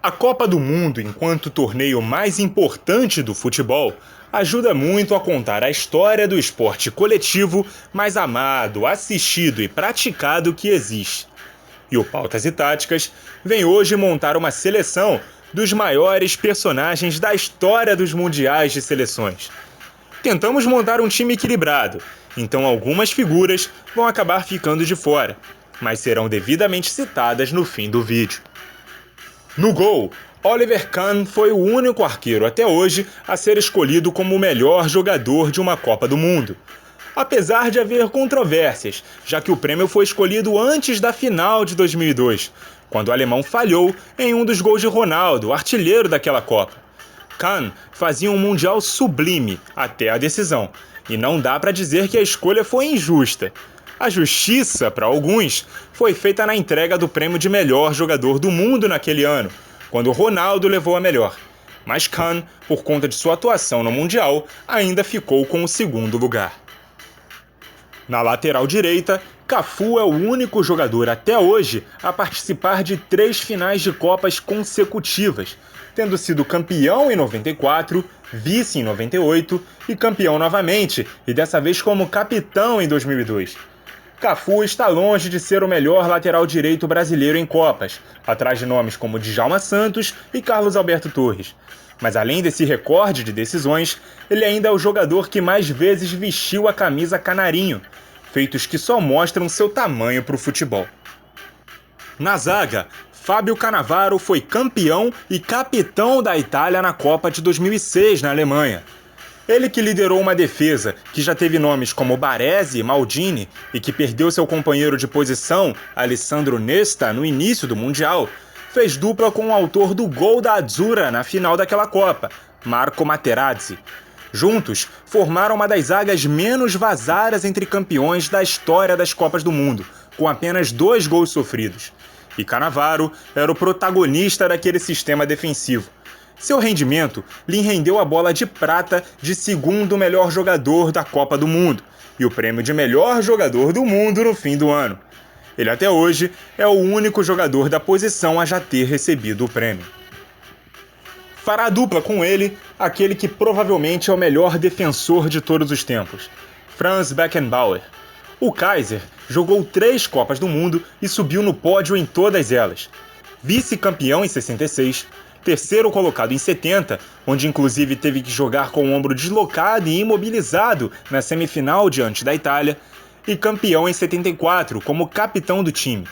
A Copa do Mundo, enquanto torneio mais importante do futebol, ajuda muito a contar a história do esporte coletivo mais amado, assistido e praticado que existe. E o Pautas e Táticas vem hoje montar uma seleção dos maiores personagens da história dos mundiais de seleções. Tentamos montar um time equilibrado, então algumas figuras vão acabar ficando de fora, mas serão devidamente citadas no fim do vídeo. No gol, Oliver Kahn foi o único arqueiro até hoje a ser escolhido como o melhor jogador de uma Copa do Mundo. Apesar de haver controvérsias, já que o prêmio foi escolhido antes da final de 2002, quando o alemão falhou em um dos gols de Ronaldo, artilheiro daquela Copa. Kahn fazia um mundial sublime até a decisão, e não dá para dizer que a escolha foi injusta. A justiça, para alguns, foi feita na entrega do prêmio de melhor jogador do mundo naquele ano, quando Ronaldo levou a melhor. Mas Kahn, por conta de sua atuação no Mundial, ainda ficou com o segundo lugar. Na lateral direita, Cafu é o único jogador até hoje a participar de 3 finais de Copas consecutivas, tendo sido campeão em 94, vice em 98 e campeão novamente, e dessa vez como capitão em 2002. Cafu está longe de ser o melhor lateral direito brasileiro em Copas, atrás de nomes como Djalma Santos e Carlos Alberto Torres. Mas além desse recorde de decisões, ele ainda é o jogador que mais vezes vestiu a camisa canarinho, feitos que só mostram seu tamanho para o futebol. Na zaga, Fábio Cannavaro foi campeão e capitão da Itália na Copa de 2006 na Alemanha. Ele que liderou uma defesa que já teve nomes como Baresi e Maldini e que perdeu seu companheiro de posição, Alessandro Nesta, no início do Mundial, fez dupla com o autor do gol da Azzurra na final daquela Copa, Marco Materazzi. Juntos, formaram uma das zagas menos vazadas entre campeões da história das Copas do Mundo, com apenas 2 gols sofridos. E Cannavaro era o protagonista daquele sistema defensivo. Seu rendimento lhe rendeu a bola de prata de segundo melhor jogador da Copa do Mundo e o prêmio de melhor jogador do mundo no fim do ano. Ele até hoje é o único jogador da posição a já ter recebido o prêmio. Fará dupla com ele aquele que provavelmente é o melhor defensor de todos os tempos, Franz Beckenbauer. O Kaiser jogou 3 Copas do Mundo e subiu no pódio em todas elas. Vice-campeão em 66, terceiro colocado em 70, onde inclusive teve que jogar com o ombro deslocado e imobilizado na semifinal diante da Itália, e campeão em 74 como capitão do time.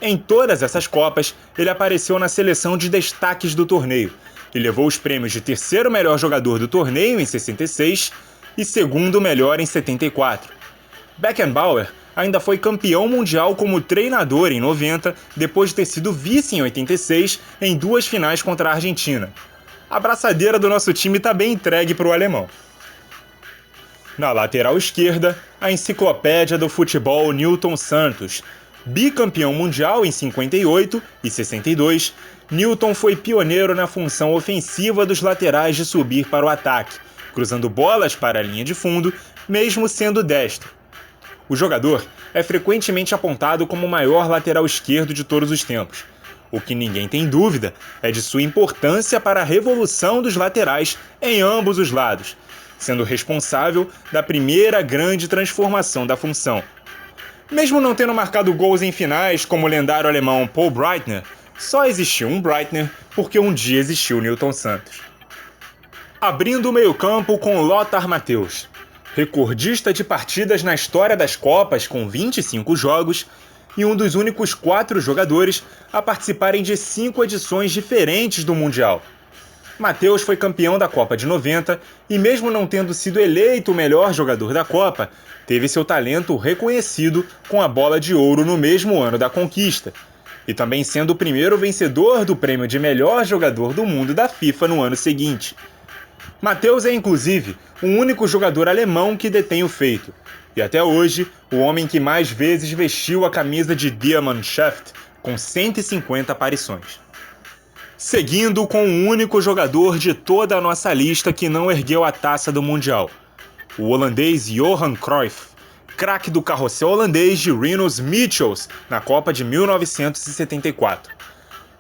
Em todas essas Copas, ele apareceu na seleção de destaques do torneio e levou os prêmios de terceiro melhor jogador do torneio em 66 e segundo melhor em 74. Beckenbauer ainda foi campeão mundial como treinador em 90, depois de ter sido vice em 86 em 2 finais contra a Argentina. A braçadeira do nosso time está bem entregue para o alemão. Na lateral esquerda, a enciclopédia do futebol Nilton Santos. Bicampeão mundial em 58 e 62, Nilton foi pioneiro na função ofensiva dos laterais de subir para o ataque, cruzando bolas para a linha de fundo, mesmo sendo destro. O jogador é frequentemente apontado como o maior lateral esquerdo de todos os tempos. O que ninguém tem dúvida é de sua importância para a revolução dos laterais em ambos os lados, sendo responsável da primeira grande transformação da função. Mesmo não tendo marcado gols em finais como o lendário alemão Paul Breitner, só existiu um Breitner porque um dia existiu Nilton Santos. Abrindo o meio-campo com Lothar Matthäus, recordista de partidas na história das Copas com 25 jogos e um dos únicos 4 jogadores a participarem de 5 edições diferentes do Mundial. Matthäus foi campeão da Copa de 90 e, mesmo não tendo sido eleito o melhor jogador da Copa, teve seu talento reconhecido com a Bola de Ouro no mesmo ano da conquista, e também sendo o primeiro vencedor do prêmio de melhor jogador do mundo da FIFA no ano seguinte. Matthäus é, inclusive, o único jogador alemão que detém o feito, e até hoje, o homem que mais vezes vestiu a camisa de Die Mannschaft, com 150 aparições. Seguindo com o único jogador de toda a nossa lista que não ergueu a taça do Mundial, o holandês Johan Cruyff, craque do carrossel holandês de Rinus Michels na Copa de 1974.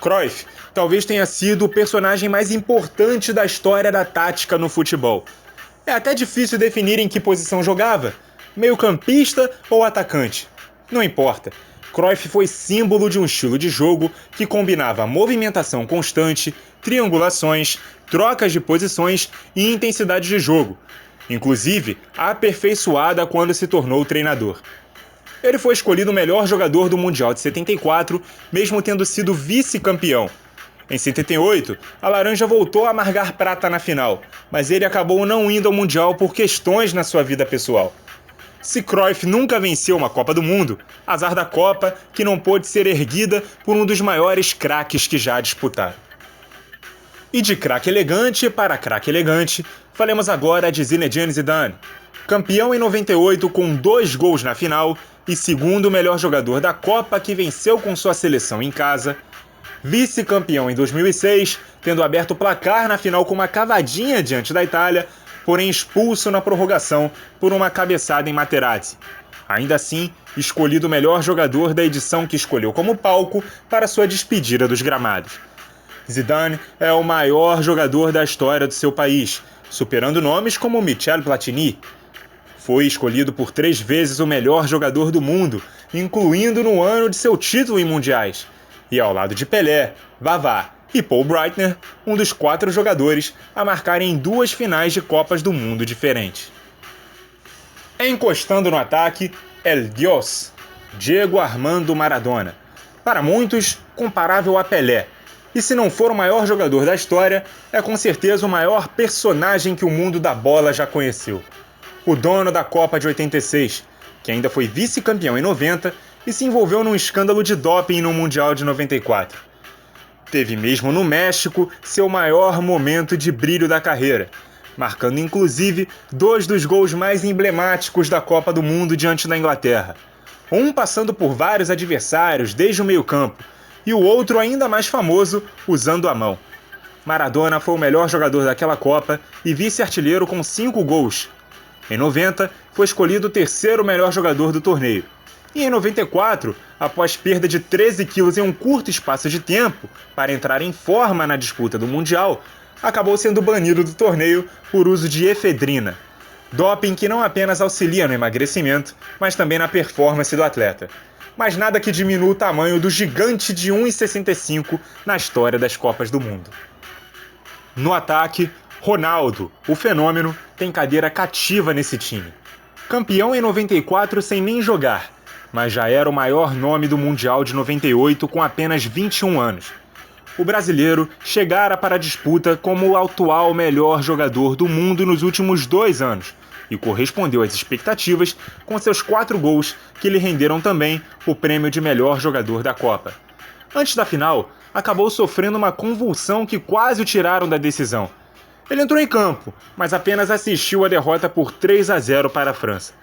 Cruyff talvez tenha sido o personagem mais importante da história da tática no futebol. É até difícil definir em que posição jogava, meio-campista ou atacante. Não importa. Cruyff foi símbolo de um estilo de jogo que combinava movimentação constante, triangulações, trocas de posições e intensidade de jogo, inclusive aperfeiçoada quando se tornou treinador. Ele foi escolhido o melhor jogador do Mundial de 74, mesmo tendo sido vice-campeão. Em 78, a Laranja voltou a amargar prata na final, mas ele acabou não indo ao Mundial por questões na sua vida pessoal. Se Cruyff nunca venceu uma Copa do Mundo, azar da Copa que não pôde ser erguida por um dos maiores craques que já disputaram. E de craque elegante para craque elegante, falemos agora de Zinedine Zidane. Campeão em 98 com 2 gols na final e segundo melhor jogador da Copa que venceu com sua seleção em casa. Vice-campeão em 2006, tendo aberto o placar na final com uma cavadinha diante da Itália, porém expulso na prorrogação por uma cabeçada em Materazzi. Ainda assim, escolhido o melhor jogador da edição que escolheu como palco para sua despedida dos gramados. Zidane é o maior jogador da história do seu país, superando nomes como Michel Platini. Foi escolhido por 3 vezes o melhor jogador do mundo, incluindo no ano de seu título em mundiais. E ao lado de Pelé, Vavá e Paul Breitner, um dos 4 jogadores a marcarem em 2 finais de Copas do Mundo diferentes. Encostando no ataque, El Dios, Diego Armando Maradona. Para muitos, comparável a Pelé. E se não for o maior jogador da história, é com certeza o maior personagem que o mundo da bola já conheceu. O dono da Copa de 86, que ainda foi vice-campeão em 90 e se envolveu num escândalo de doping no Mundial de 94. Teve mesmo no México seu maior momento de brilho da carreira, marcando inclusive 2 dos gols mais emblemáticos da Copa do Mundo diante da Inglaterra. Um passando por vários adversários desde o meio-campo, e o outro ainda mais famoso, usando a mão. Maradona foi o melhor jogador daquela Copa e vice-artilheiro com 5 gols. Em 90, foi escolhido o 3º melhor jogador do torneio. E em 94, após perda de 13 quilos em um curto espaço de tempo para entrar em forma na disputa do Mundial, acabou sendo banido do torneio por uso de efedrina. Doping que não apenas auxilia no emagrecimento, mas também na performance do atleta. Mas nada que diminua o tamanho do gigante de 1,65 na história das Copas do Mundo. No ataque, Ronaldo, o fenômeno, tem cadeira cativa nesse time. Campeão em 94 sem nem jogar, mas já era o maior nome do Mundial de 98 com apenas 21 anos. O brasileiro chegara para a disputa como o atual melhor jogador do mundo nos últimos 2 anos e correspondeu às expectativas com seus 4 gols que lhe renderam também o prêmio de melhor jogador da Copa. Antes da final, acabou sofrendo uma convulsão que quase o tiraram da decisão. Ele entrou em campo, mas apenas assistiu a derrota por 3-0 para a França.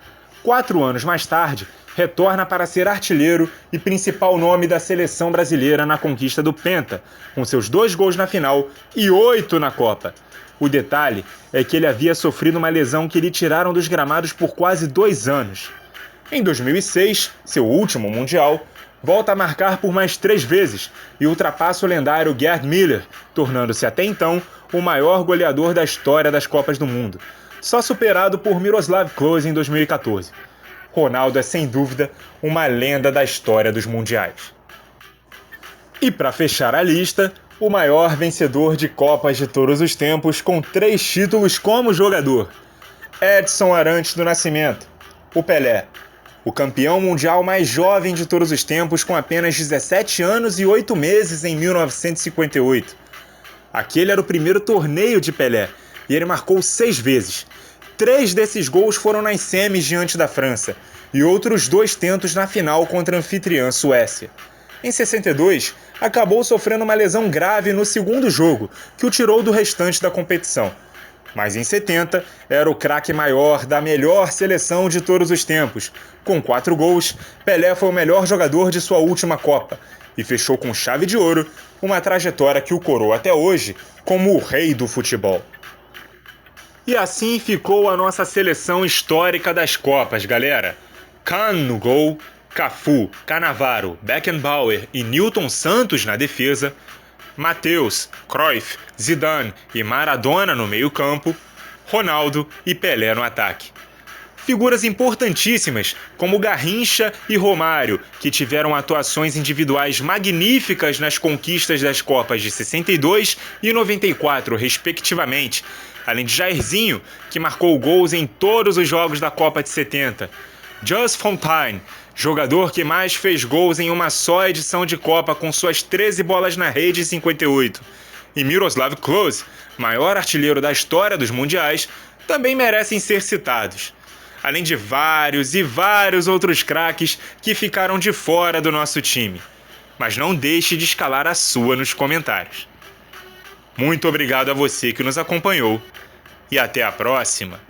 4 anos mais tarde, retorna para ser artilheiro e principal nome da seleção brasileira na conquista do Penta, com seus 2 gols na final e 8 na Copa. O detalhe é que ele havia sofrido uma lesão que lhe tiraram dos gramados por quase 2 anos. Em 2006, seu último Mundial, volta a marcar por mais 3 vezes e ultrapassa o lendário Gerd Müller, tornando-se até então o maior goleador da história das Copas do Mundo, só superado por Miroslav Klose em 2014. Ronaldo é sem dúvida uma lenda da história dos mundiais. E para fechar a lista, o maior vencedor de Copas de todos os tempos com 3 títulos como jogador, Edson Arantes do Nascimento, o Pelé. O campeão mundial mais jovem de todos os tempos com apenas 17 anos e 8 meses em 1958. Aquele era o primeiro torneio de Pelé e ele marcou 6 vezes. 3 desses gols foram nas semis diante da França e outros 2 tentos na final contra a anfitriã Suécia. Em 62, acabou sofrendo uma lesão grave no segundo jogo, que o tirou do restante da competição. Mas em 70, era o craque maior da melhor seleção de todos os tempos. Com 4 gols, Pelé foi o melhor jogador de sua última Copa e fechou com chave de ouro uma trajetória que o coroa até hoje como o rei do futebol. E assim ficou a nossa seleção histórica das Copas, galera. Kahn no gol, Cafu, Cannavaro, Beckenbauer e Nilton Santos na defesa, Matheus, Cruyff, Zidane e Maradona no meio-campo, Ronaldo e Pelé no ataque. Figuras importantíssimas como Garrincha e Romário, que tiveram atuações individuais magníficas nas conquistas das Copas de 62 e 94, respectivamente, além de Jairzinho, que marcou gols em todos os jogos da Copa de 70. Just Fontaine, jogador que mais fez gols em uma só edição de Copa com suas 13 bolas na rede em 58. E Miroslav Klose, maior artilheiro da história dos mundiais, também merecem ser citados. Além de vários e vários outros craques que ficaram de fora do nosso time. Mas não deixe de escalar a sua nos comentários. Muito obrigado a você que nos acompanhou e até a próxima!